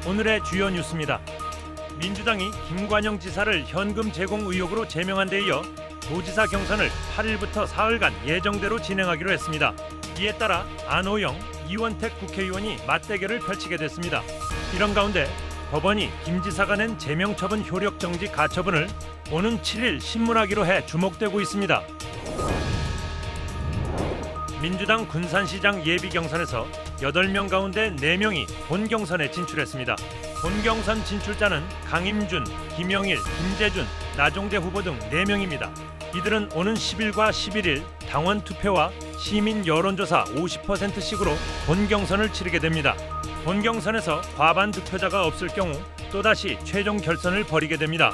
오늘의 주요 뉴스입니다. 민주당이 김관영 지사를 현금 제공 의혹으로 제명한 데 이어 도지사 경선을 8일부터 사흘간 예정대로 진행하기로 했습니다. 이에 따라 안호영, 이원택 국회의원이 맞대결을 펼치게 됐습니다. 이런 가운데 법원이 김 지사가 낸 제명처분 효력정지 가처분을 오는 7일 신문하기로 해 주목되고 있습니다. 민주당 군산시장 예비경선에서 8명 가운데 4명이 본경선에 진출했습니다. 본경선 진출자는 강임준, 김영일, 김재준, 나종대 후보 등 4명입니다. 이들은 오는 10일과 11일 당원 투표와 시민 여론조사 50%씩으로 본경선을 치르게 됩니다. 본경선에서 과반 득표자가 없을 경우 또다시 최종 결선을 벌이게 됩니다.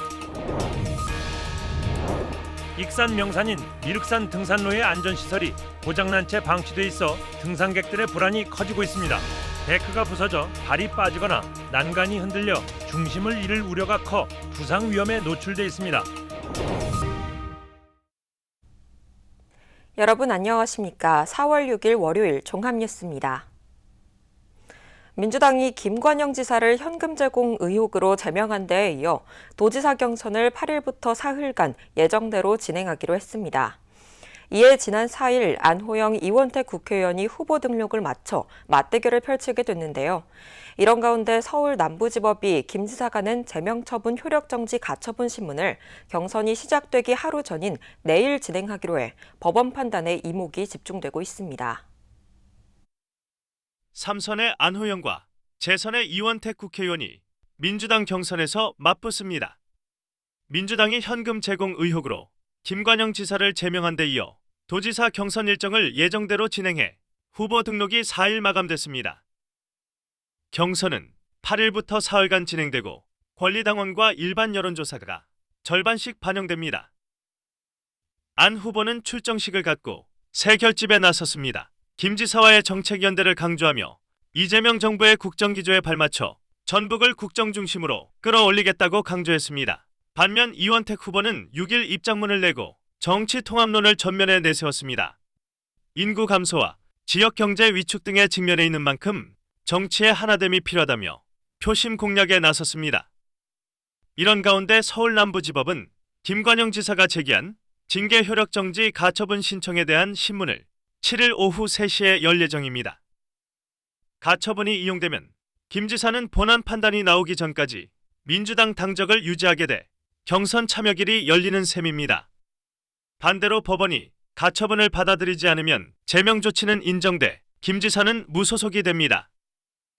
익산 명산인 미륵산 등산로의 안전시설이 고장난 채 방치돼 있어 등산객들의 불안이 커지고 있습니다. 데크가 부서져 발이 빠지거나 난간이 흔들려 중심을 잃을 우려가 커 부상 위험에 노출돼 있습니다. 여러분 안녕하십니까? 4월 6일 월요일 종합뉴스입니다. 민주당이 김관영 지사를 현금 제공 의혹으로 제명한 데에 이어 도지사 경선을 8일부터 사흘간 예정대로 진행하기로 했습니다. 이에 지난 4일 안호영, 이원택 국회의원이 후보 등록을 마쳐 맞대결을 펼치게 됐는데요. 이런 가운데 서울 남부지법이 김 지사가 낸 제명처분 효력정지 가처분 신문을 경선이 시작되기 하루 전인 내일 진행하기로 해 법원 판단에 이목이 집중되고 있습니다. 삼선의 안호영과 재선의 이원택 국회의원이 민주당 경선에서 맞붙습니다. 민주당이 현금 제공 의혹으로 김관영 지사를 제명한 데 이어 도지사 경선 일정을 예정대로 진행해 후보 등록이 4일 마감됐습니다. 경선은 8일부터 사흘간 진행되고 권리당원과 일반 여론조사가 절반씩 반영됩니다. 안 후보는 출정식을 갖고 새 결집에 나섰습니다. 김 지사와의 정책 연대를 강조하며 이재명 정부의 국정기조에 발맞춰 전북을 국정 중심으로 끌어올리겠다고 강조했습니다. 반면 이원택 후보는 6일 입장문을 내고 정치 통합론을 전면에 내세웠습니다. 인구 감소와 지역 경제 위축 등에 직면해 있는 만큼 정치의 하나됨이 필요하다며 표심 공략에 나섰습니다. 이런 가운데 서울 남부지법은 김관영 지사가 제기한 징계 효력정지 가처분 신청에 대한 신문을 7일 오후 3시에 열 예정입니다. 가처분이 이용되면 김 지사는 본안 판단이 나오기 전까지 민주당 당적을 유지하게 돼 경선 참여길이 열리는 셈입니다. 반대로 법원이 가처분을 받아들이지 않으면 제명 조치는 인정돼 김 지사는 무소속이 됩니다.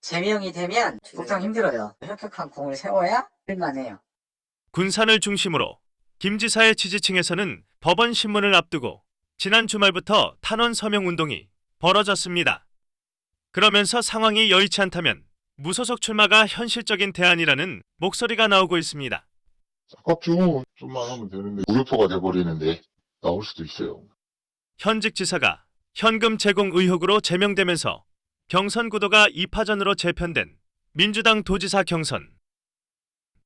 제명이 되면 국정 힘들어요. 혁혁한 공을 세워야 할만해요. 군산을 중심으로 김 지사의 지지층에서는 법원 신문을 앞두고 지난 주말부터 탄원 서명 운동이 벌어졌습니다. 그러면서 상황이 여의치 않다면 무소속 출마가 현실적인 대안이라는 목소리가 나오고 있습니다. 아깝죠. 좀만 하면 되는데 무효표가 돼버리는데 나올 수도 있어요. 현직 지사가 현금 제공 의혹으로 제명되면서 경선 구도가 2파전으로 재편된 민주당 도지사 경선.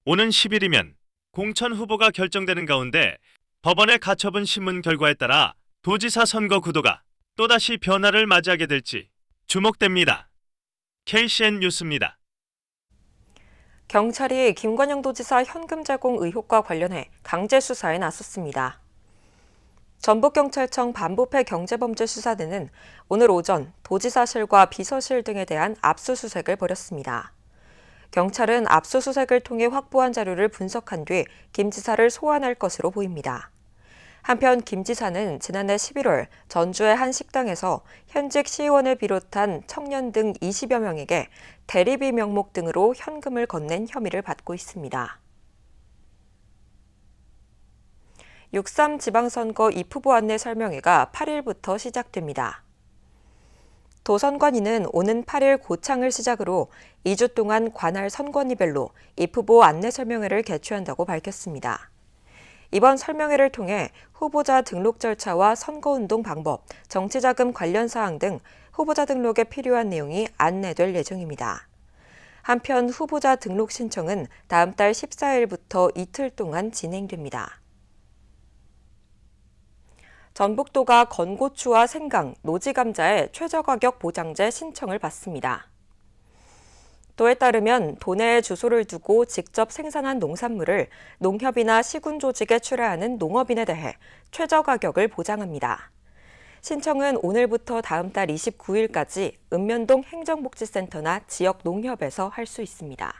오는 10일이면 공천 후보가 결정되는 가운데 법원의 가처분 신문 결과에 따라 도지사 선거 구도가 또다시 변화를 맞이하게 될지 주목됩니다. KCN 뉴스입니다. 경찰이 김관영 도지사 현금 제공 의혹과 관련해 강제 수사에 나섰습니다. 전북경찰청 반부패 경제범죄수사대는 오늘 오전 도지사실과 비서실 등에 대한 압수수색을 벌였습니다. 경찰은 압수수색을 통해 확보한 자료를 분석한 뒤 김 지사를 소환할 것으로 보입니다. 한편 김 지사는 지난해 11월 전주의 한 식당에서 현직 시의원을 비롯한 청년 등 20여 명에게 대리비 명목 등으로 현금을 건넨 혐의를 받고 있습니다. 6.3 지방선거 입후보 안내 설명회가 8일부터 시작됩니다. 도선관위는 오는 8일 고창을 시작으로 2주 동안 관할 선관위별로 입후보 안내 설명회를 개최한다고 밝혔습니다. 이번 설명회를 통해 후보자 등록 절차와 선거운동 방법, 정치자금 관련 사항 등 후보자 등록에 필요한 내용이 안내될 예정입니다. 한편 후보자 등록 신청은 다음 달 14일부터 이틀 동안 진행됩니다. 전북도가 건고추와 생강, 노지감자의 최저가격 보장제 신청을 받습니다. 또에 따르면 도내에 주소를 두고 직접 생산한 농산물을 농협이나 시군 조직에 출하하는 농업인에 대해 최저 가격을 보장합니다. 신청은 오늘부터 다음 달 29일까지 읍면동 행정복지센터나 지역 농협에서 할 수 있습니다.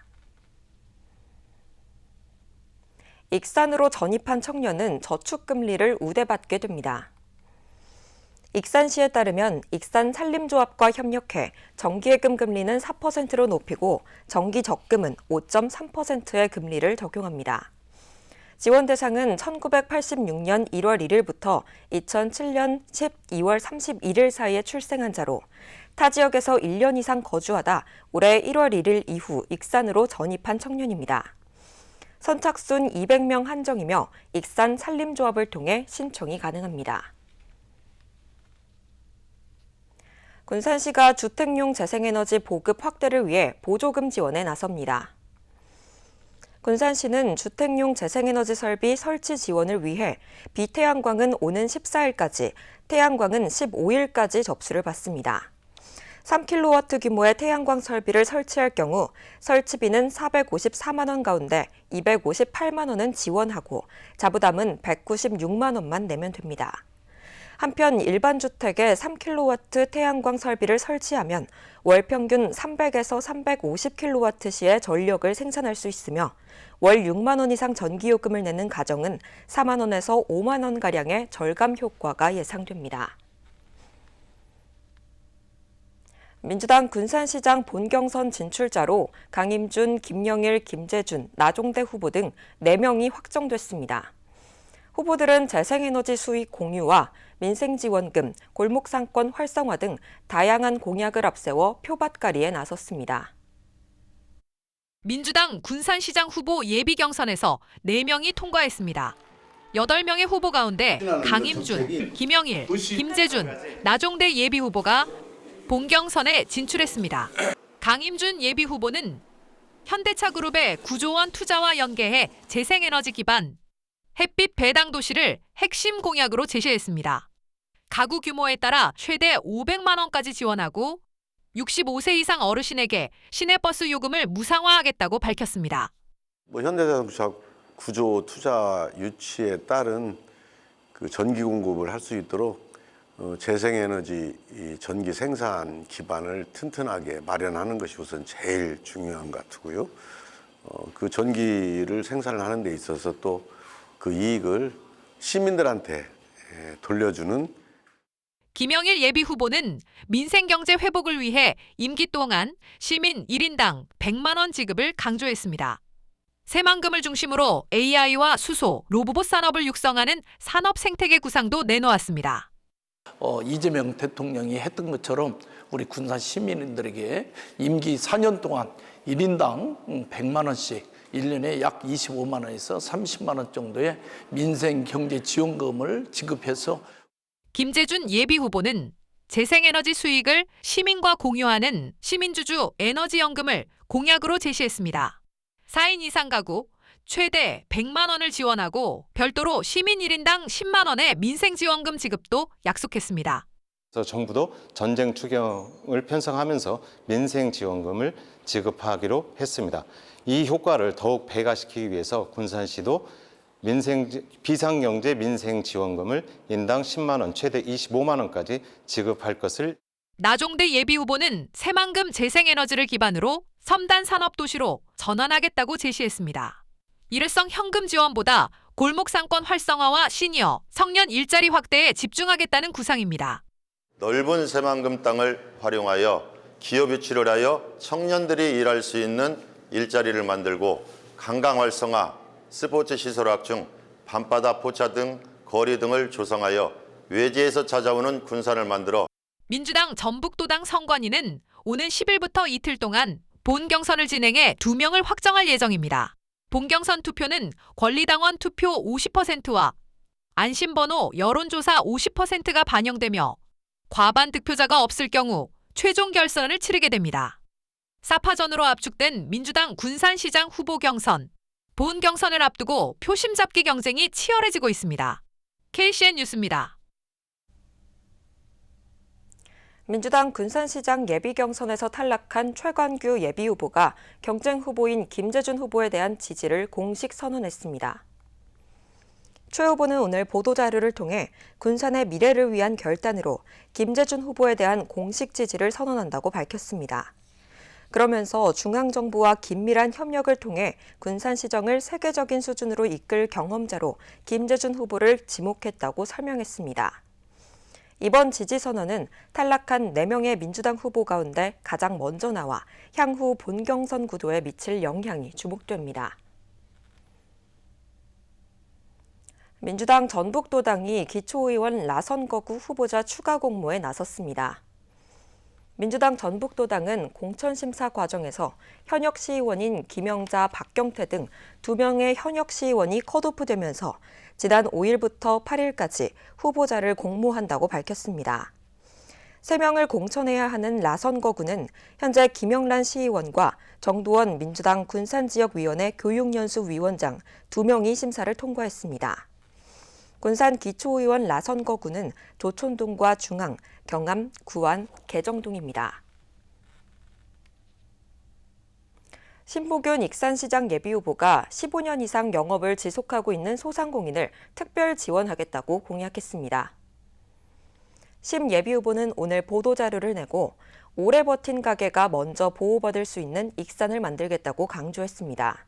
익산으로 전입한 청년은 저축금리를 우대받게 됩니다. 익산시에 따르면 익산 산림조합과 협력해 정기예금 금리는 4%로 높이고 정기 적금은 5.3%의 금리를 적용합니다. 지원 대상은 1986년 1월 1일부터 2007년 12월 31일 사이에 출생한 자로 타 지역에서 1년 이상 거주하다 올해 1월 1일 이후 익산으로 전입한 청년입니다. 선착순 200명 한정이며 익산 산림조합을 통해 신청이 가능합니다. 군산시가 주택용 재생에너지 보급 확대를 위해 보조금 지원에 나섭니다. 군산시는 주택용 재생에너지 설비 설치 지원을 위해 비태양광은 오는 14일까지, 태양광은 15일까지 접수를 받습니다. 3kW 규모의 태양광 설비를 설치할 경우 설치비는 454만 원 가운데 258만 원은 지원하고 자부담은 196만 원만 내면 됩니다. 한편 일반 주택에 3kW 태양광 설비를 설치하면 월 평균 300에서 350kW시의 전력을 생산할 수 있으며 월 6만 원 이상 전기요금을 내는 가정은 4만 원에서 5만 원가량의 절감 효과가 예상됩니다. 민주당 군산시장 본경선 진출자로 강임준, 김영일, 김재준, 나종대 후보 등 4명이 확정됐습니다. 후보들은 재생에너지 수익 공유와 민생지원금, 골목상권 활성화 등 다양한 공약을 앞세워 표밭갈이에 나섰습니다. 민주당 군산시장 후보 예비 경선에서 4명이 통과했습니다. 8명의 후보 가운데 강임준, 김영일, 김재준, 나종대 예비 후보가 본경선에 진출했습니다. 강임준 예비 후보는 현대차 그룹의 9조 원 투자와 연계해 재생에너지 기반 햇빛 배당 도시를 핵심 공약으로 제시했습니다. 가구 규모에 따라 최대 500만 원까지 지원하고 65세 이상 어르신에게 시내버스 요금을 무상화하겠다고 밝혔습니다. 현대자동차 구조 투자 유치에 따른 그 전기 공급을 할 수 있도록 재생에너지 전기 생산 기반을 튼튼하게 마련하는 것이 우선 제일 중요한 것 같고요. 그 전기를 생산을 하는 데 있어서 또 그 이익을 시민들한테 돌려주는. 김영일 예비 후보는 민생경제 회복을 위해 임기 동안 시민 1인당 100만 원 지급을 강조했습니다. 새만금을 중심으로 AI와 수소, 로봇 산업을 육성하는 산업 생태계 구상도 내놓았습니다. 이재명 대통령이 했던 것처럼 우리 군산 시민들에게 임기 4년 동안 1인당 100만 원씩 1년에 약 25만 원에서 30만 원 정도의 민생경제지원금을 지급해서. 김재준 예비 후보는 재생에너지 수익을 시민과 공유하는 시민주주 에너지연금을 공약으로 제시했습니다. 4인 이상 가구 최대 100만 원을 지원하고 별도로 시민 1인당 10만 원의 민생지원금 지급도 약속했습니다. 그래서 정부도 전쟁 추경을 편성하면서 민생지원금을 지급하기로 했습니다. 이 효과를 더욱 배가시키기 위해서 군산시도 비상경제 민생지원금을 인당 10만 원, 최대 25만 원까지 지급할 것을. 나종대 예비 후보는 새만금 재생에너지를 기반으로 첨단 산업도시로 전환하겠다고 제시했습니다. 일회성 현금 지원보다 골목상권 활성화와 시니어, 청년 일자리 확대에 집중하겠다는 구상입니다. 넓은 새만금 땅을 활용하여 기업 유치를 하여 청년들이 일할 수 있는 일자리를 만들고 관광 활성화, 스포츠 시설 확충, 밤바다 포차 등 거리 등을 조성하여 외지에서 찾아오는 군산을 만들어. 민주당 전북도당 선관위는 오는 10일부터 이틀 동안 본경선을 진행해 2명을 확정할 예정입니다. 본경선 투표는 권리당원 투표 50%와 안심번호 여론조사 50%가 반영되며 과반 득표자가 없을 경우 최종 결선을 치르게 됩니다. 4파전으로 압축된 민주당 군산시장 후보 경선. 본경선을 앞두고 표심 잡기 경쟁이 치열해지고 있습니다. KCN 뉴스입니다. 민주당 군산시장 예비경선에서 탈락한 최관규 예비후보가 경쟁 후보인 김재준 후보에 대한 지지를 공식 선언했습니다. 최 후보는 오늘 보도자료를 통해 군산의 미래를 위한 결단으로 김재준 후보에 대한 공식 지지를 선언한다고 밝혔습니다. 그러면서 중앙정부와 긴밀한 협력을 통해 군산시정을 세계적인 수준으로 이끌 경험자로 김재준 후보를 지목했다고 설명했습니다. 이번 지지선언은 탈락한 4명의 민주당 후보 가운데 가장 먼저 나와 향후 본경선 구도에 미칠 영향이 주목됩니다. 민주당 전북도당이 기초의원 라선거구 후보자 추가 공모에 나섰습니다. 민주당 전북도당은 공천심사 과정에서 현역 시의원인 김영자, 박경태 등 2명의 현역 시의원이 컷오프되면서 지난 5일부터 8일까지 후보자를 공모한다고 밝혔습니다. 3명을 공천해야 하는 라선거구는 현재 김영란 시의원과 정두원 민주당 군산지역위원회 교육연수위원장 2명이 심사를 통과했습니다. 군산 기초의원 라선거구는 조촌동과 중앙, 경암, 구안, 개정동입니다. 신보균 익산시장 예비후보가 15년 이상 영업을 지속하고 있는 소상공인을 특별 지원하겠다고 공약했습니다. 심 예비후보는 오늘 보도자료를 내고 오래 버틴 가게가 먼저 보호받을 수 있는 익산을 만들겠다고 강조했습니다.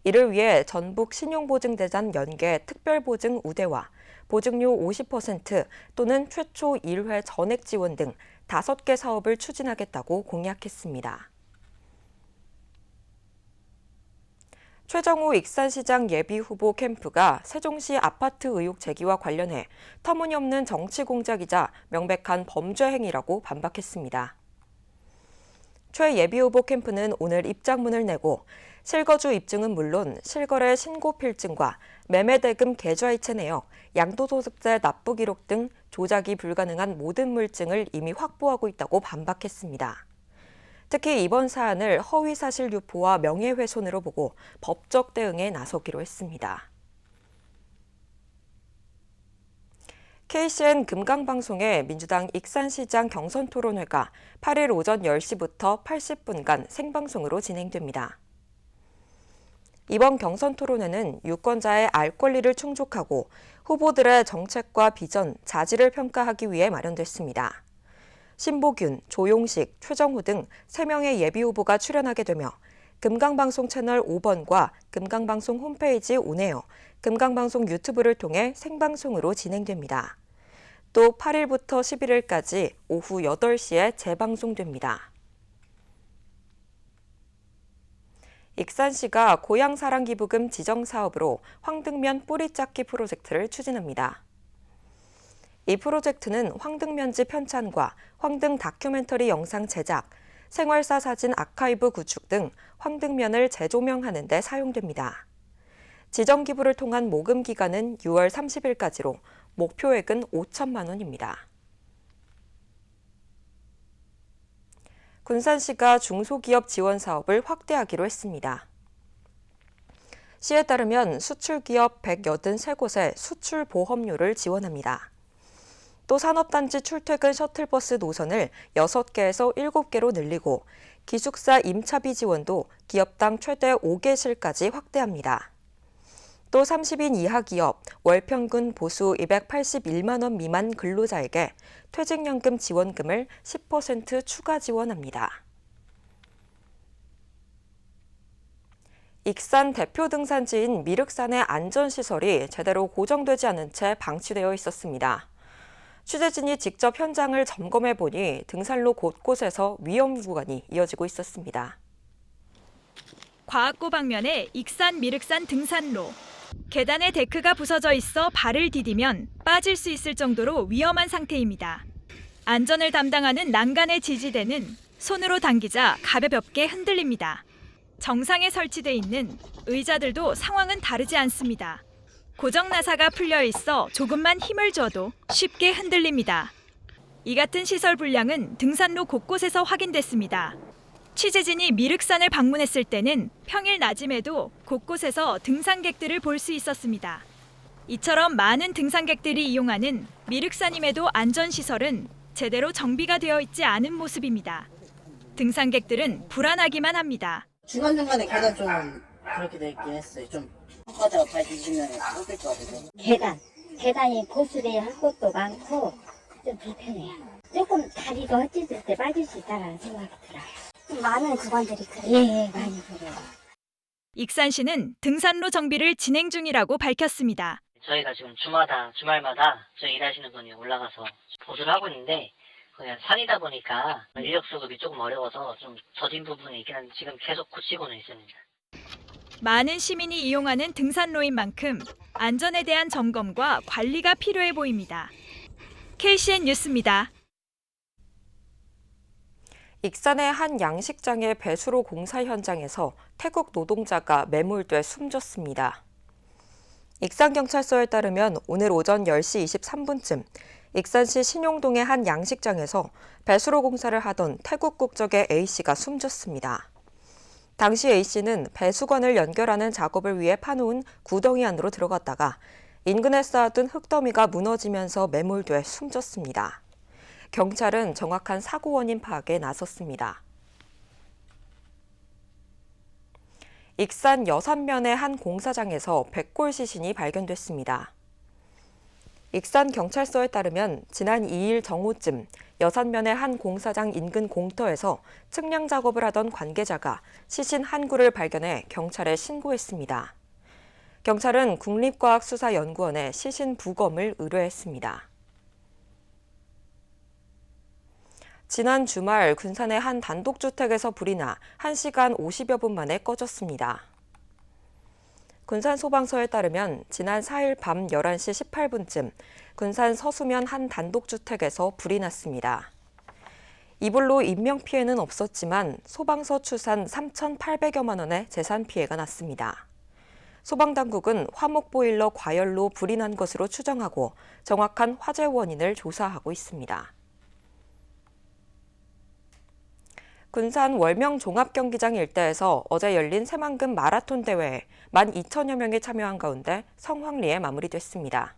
이를 위해 전북 신용보증대잔 연계 특별보증 우대와 보증료 50% 또는 최초 1회 전액 지원 등 5개 사업을 추진하겠다고 공약했습니다. 최정우 익산시장 예비후보 캠프가 세종시 아파트 의혹 제기와 관련해 터무니없는 정치 공작이자 명백한 범죄 행위라고 반박했습니다. 최 예비후보 캠프는 오늘 입장문을 내고 실거주 입증은 물론 실거래 신고 필증과 매매대금 계좌이체 내역, 양도소득세 납부 기록 등 조작이 불가능한 모든 물증을 이미 확보하고 있다고 반박했습니다. 특히 이번 사안을 허위사실 유포와 명예훼손으로 보고 법적 대응에 나서기로 했습니다. KCN 금강방송의 민주당 익산시장 경선토론회가 8일 오전 10시부터 80분간 생방송으로 진행됩니다. 이번 경선토론회는 유권자의 알 권리를 충족하고 후보들의 정책과 비전, 자질을 평가하기 위해 마련됐습니다. 신보균, 조용식, 최정우 등 3명의 예비후보가 출연하게 되며 금강방송 채널 5번과 금강방송 홈페이지 온에어, 금강방송 유튜브를 통해 생방송으로 진행됩니다. 또 8일부터 11일까지 오후 8시에 재방송됩니다. 익산시가 고향사랑기부금 지정사업으로 황등면 뿌리찾기 프로젝트를 추진합니다. 이 프로젝트는 황등면지 편찬과 황등 다큐멘터리 영상 제작, 생활사 사진 아카이브 구축 등 황등면을 재조명하는 데 사용됩니다. 지정 기부를 통한 모금 기간은 6월 30일까지로 목표액은 5천만 원입니다. 군산시가 중소기업 지원 사업을 확대하기로 했습니다. 시에 따르면 수출기업 183곳에 수출보험료를 지원합니다. 또 산업단지 출퇴근 셔틀버스 노선을 6개에서 7개로 늘리고 기숙사 임차비 지원도 기업당 최대 5개실까지 확대합니다. 또 30인 이하 기업, 월평균 보수 281만 원 미만 근로자에게 퇴직연금 지원금을 10% 추가 지원합니다. 익산 대표 등산지인 미륵산의 안전시설이 제대로 고정되지 않은 채 방치되어 있었습니다. 취재진이 직접 현장을 점검해 보니 등산로 곳곳에서 위험 구간이 이어지고 있었습니다. 과학고 방면의 익산 미륵산 등산로. 계단에 데크가 부서져 있어 발을 디디면 빠질 수 있을 정도로 위험한 상태입니다. 안전을 담당하는 난간의 지지대는 손으로 당기자 가볍게 흔들립니다. 정상에 설치돼 있는 의자들도 상황은 다르지 않습니다. 고정 나사가 풀려 있어 조금만 힘을 줘도 쉽게 흔들립니다. 이 같은 시설 불량은 등산로 곳곳에서 확인됐습니다. 취재진이 미륵산을 방문했을 때는 평일 낮임에도 곳곳에서 등산객들을 볼 수 있었습니다. 이처럼 많은 등산객들이 이용하는 미륵산임에도 안전시설은 제대로 정비가 되어 있지 않은 모습입니다. 등산객들은 불안하기만 합니다. 중간중간에 계단 좀 그렇게 돼 있긴 했어요. 좀 헛가다가 발 뒤지면 꺾일 것 같아서. 계단이 보수돼 할 것도 많고 좀 불편해요. 조금 다리가 헛짓을 때 빠질 수 있다는 생각이 들어요. 좀 많은 구간들이 그래요. 예, 많이 그래요. 익산시는 등산로 정비를 진행 중이라고 밝혔습니다. 저희가 지금 주말마다 저희 일하시는 분이 올라가서 보수를 하고 있는데 그냥 산이다 보니까 인력 수급이 조금 어려워서 좀 젖은 부분이 있긴 한데 지금 계속 고치고는 있습니다. 많은 시민이 이용하는 등산로인 만큼 안전에 대한 점검과 관리가 필요해 보입니다. KCN 뉴스입니다. 익산의 한 양식장의 배수로 공사 현장에서 태국 노동자가 매몰돼 숨졌습니다. 익산경찰서에 따르면 오늘 오전 10시 23분쯤 익산시 신용동의 한 양식장에서 배수로 공사를 하던 태국 국적의 A씨가 숨졌습니다. 당시 A씨는 배수관을 연결하는 작업을 위해 파놓은 구덩이 안으로 들어갔다가 인근에 쌓아둔 흙더미가 무너지면서 매몰돼 숨졌습니다. 경찰은 정확한 사고 원인 파악에 나섰습니다. 익산 여산면의 한 공사장에서 백골 시신이 발견됐습니다. 익산경찰서에 따르면 지난 2일 정오쯤 여산면의 한 공사장 인근 공터에서 측량 작업을 하던 관계자가 시신 한 구를 발견해 경찰에 신고했습니다. 경찰은 국립과학수사연구원에 시신 부검을 의뢰했습니다. 지난 주말 군산의 한 단독주택에서 불이 나 1시간 50여 분 만에 꺼졌습니다. 군산 소방서에 따르면 지난 4일 밤 11시 18분쯤 군산 서수면 한 단독주택에서 불이 났습니다. 이불로 인명피해는 없었지만 소방서 추산 3,800여만 원의 재산 피해가 났습니다. 소방당국은 화목보일러 과열로 불이 난 것으로 추정하고 정확한 화재 원인을 조사하고 있습니다. 군산 월명 종합경기장 일대에서 어제 열린 새만금 마라톤 대회에 12,000여 명이 참여한 가운데 성황리에 마무리됐습니다.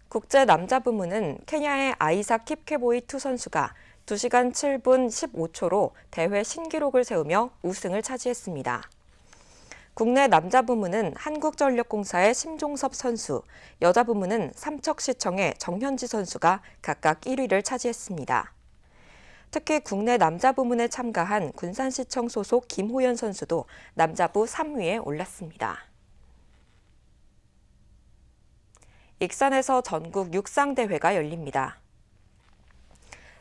국제 남자 부문은 케냐의 아이삭 킵케보이 투 선수가 2시간 7분 15초로 대회 신기록을 세우며 우승을 차지했습니다. 국내 남자 부문은 한국전력공사의 심종섭 선수, 여자 부문은 삼척시청의 정현지 선수가 각각 1위를 차지했습니다. 특히 국내 남자 부문에 참가한 군산시청 소속 김호연 선수도 남자부 3위에 올랐습니다. 익산에서 전국 육상대회가 열립니다.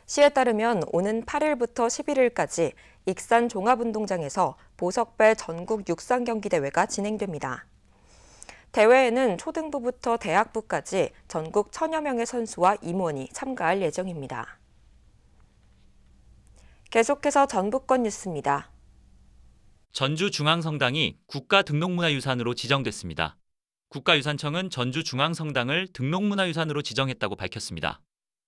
시에 따르면 오는 8일부터 11일까지 익산 종합운동장에서 보석배 전국 육상경기대회가 진행됩니다. 대회에는 초등부부터 대학부까지 전국 1,000여 명의 선수와 임원이 참가할 예정입니다. 계속해서 전북권 뉴스입니다. 전주중앙성당이 국가등록문화유산으로 지정됐습니다. 국가유산청은 전주중앙성당을 등록문화유산으로 지정했다고 밝혔습니다.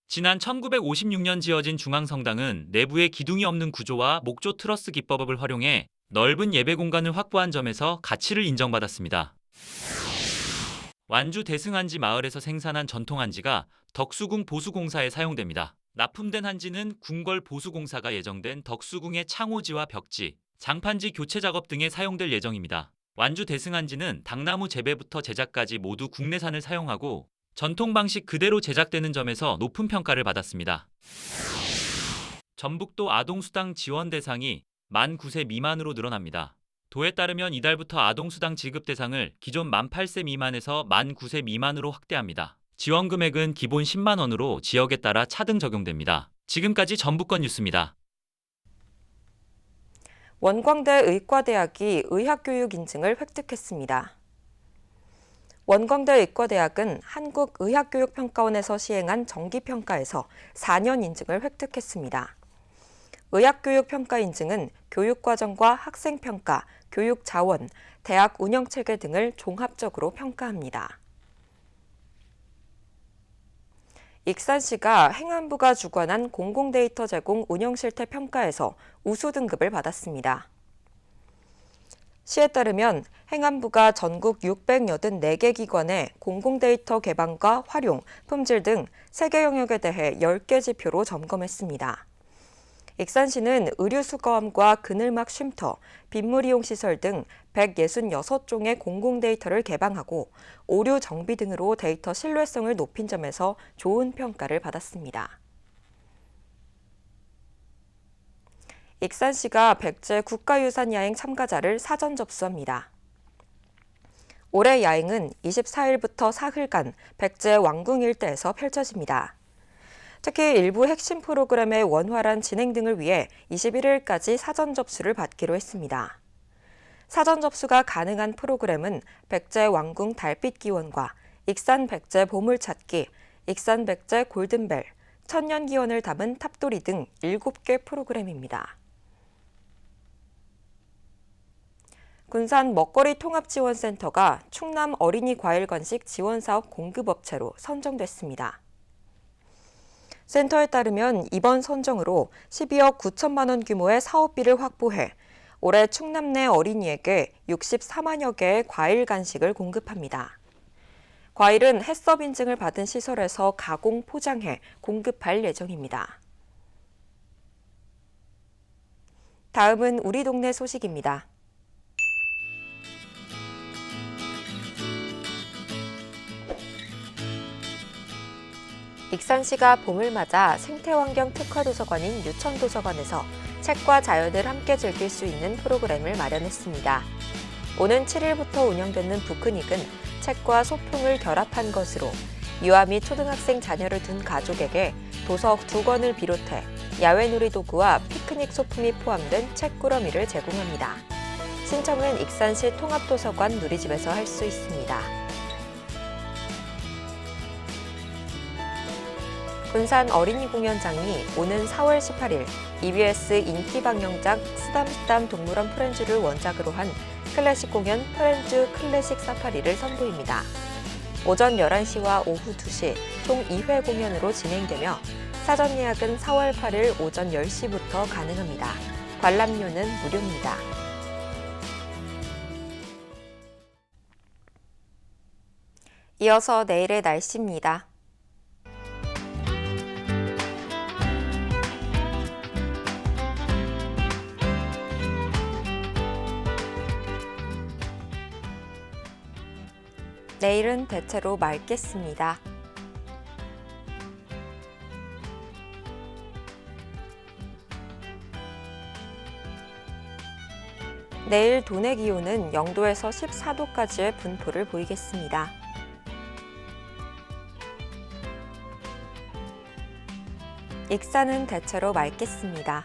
지난 1956년 지어진 중앙성당은 내부에 기둥이 없는 구조와 목조 트러스 기법을 활용해 넓은 예배 공간을 확보한 점에서 가치를 인정받았습니다. 완주 대승한지 마을에서 생산한 전통한지가 덕수궁 보수공사에 사용됩니다. 납품된 한지는 궁궐 보수공사가 예정된 덕수궁의 창호지와 벽지, 장판지 교체 작업 등에 사용될 예정입니다. 완주 대승한지는 당나무 재배부터 제작까지 모두 국내산을 사용하고 전통 방식 그대로 제작되는 점에서 높은 평가를 받았습니다. 전북도 아동수당 지원 대상이 만 9세 미만으로 늘어납니다. 도에 따르면 이달부터 아동수당 지급 대상을 기존 만 8세 미만에서 만 9세 미만으로 확대합니다. 지원 금액은 기본 10만 원으로 지역에 따라 차등 적용됩니다. 지금까지 전북권 뉴스입니다. 원광대 의과대학이 의학교육 인증을 획득했습니다. 원광대 의과대학은 한국의학교육평가원에서 시행한 정기평가에서 4년 인증을 획득했습니다. 의학교육평가 인증은 교육과정과 학생평가, 교육자원, 대학 운영체계 등을 종합적으로 평가합니다. 익산시가 행안부가 주관한 공공데이터 제공 운영실태 평가에서 우수 등급을 받았습니다. 시에 따르면 행안부가 전국 684개 기관의 공공데이터 개방과 활용, 품질 등 3개 영역에 대해 10개 지표로 점검했습니다. 익산시는 의류수거함과 그늘막 쉼터, 빗물 이용 시설 등 166종의 공공데이터를 개방하고 오류 정비 등으로 데이터 신뢰성을 높인 점에서 좋은 평가를 받았습니다. 익산시가 백제 국가유산 야행 참가자를 사전 접수합니다. 올해 야행은 24일부터 사흘간 백제 왕궁 일대에서 펼쳐집니다. 특히 일부 핵심 프로그램의 원활한 진행 등을 위해 21일까지 사전 접수를 받기로 했습니다. 사전 접수가 가능한 프로그램은 백제 왕궁 달빛 기원과 익산 백제 보물찾기, 익산 백제 골든벨, 천년 기원을 담은 탑돌이 등 7개 프로그램입니다. 군산 먹거리 통합지원센터가 충남 어린이 과일 간식 지원사업 공급업체로 선정됐습니다. 센터에 따르면 이번 선정으로 12억 9천만 원 규모의 사업비를 확보해 올해 충남 내 어린이에게 64만여 개의 과일 간식을 공급합니다. 과일은 해썹 인증을 받은 시설에서 가공, 포장해 공급할 예정입니다. 다음은 우리 동네 소식입니다. 익산시가 봄을 맞아 생태환경 특화도서관인 유천도서관에서 책과 자연을 함께 즐길 수 있는 프로그램을 마련했습니다. 오는 7일부터 운영되는 북크닉은 책과 소풍을 결합한 것으로 유아 및 초등학생 자녀를 둔 가족에게 도서 2권을 비롯해 야외 놀이도구와 피크닉 소품이 포함된 책꾸러미를 제공합니다. 신청은 익산시 통합도서관 누리집에서 할 수 있습니다. 군산 어린이 공연장이 오는 4월 18일 EBS 인기 방영작 쓰담쓰담 동물원 프렌즈를 원작으로 한 클래식 공연 프렌즈 클래식 사파리를 선보입니다. 오전 11시와 오후 2시 총 2회 공연으로 진행되며 사전 예약은 4월 8일 오전 10시부터 가능합니다. 관람료는 무료입니다. 이어서 내일의 날씨입니다. 내일은 대체로 맑겠습니다. 내일 도내 기온은 0도에서 14도까지의 분포를 보이겠습니다. 익산은 대체로 맑겠습니다.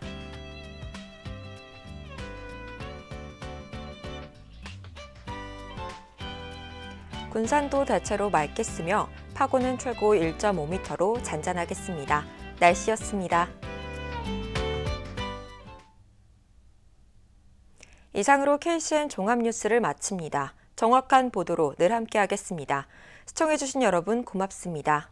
군산도 대체로 맑겠으며 파고는 최고 1.5m로 잔잔하겠습니다. 날씨였습니다. 이상으로 KCN 종합뉴스를 마칩니다. 정확한 보도로 늘 함께하겠습니다. 시청해주신 여러분 고맙습니다.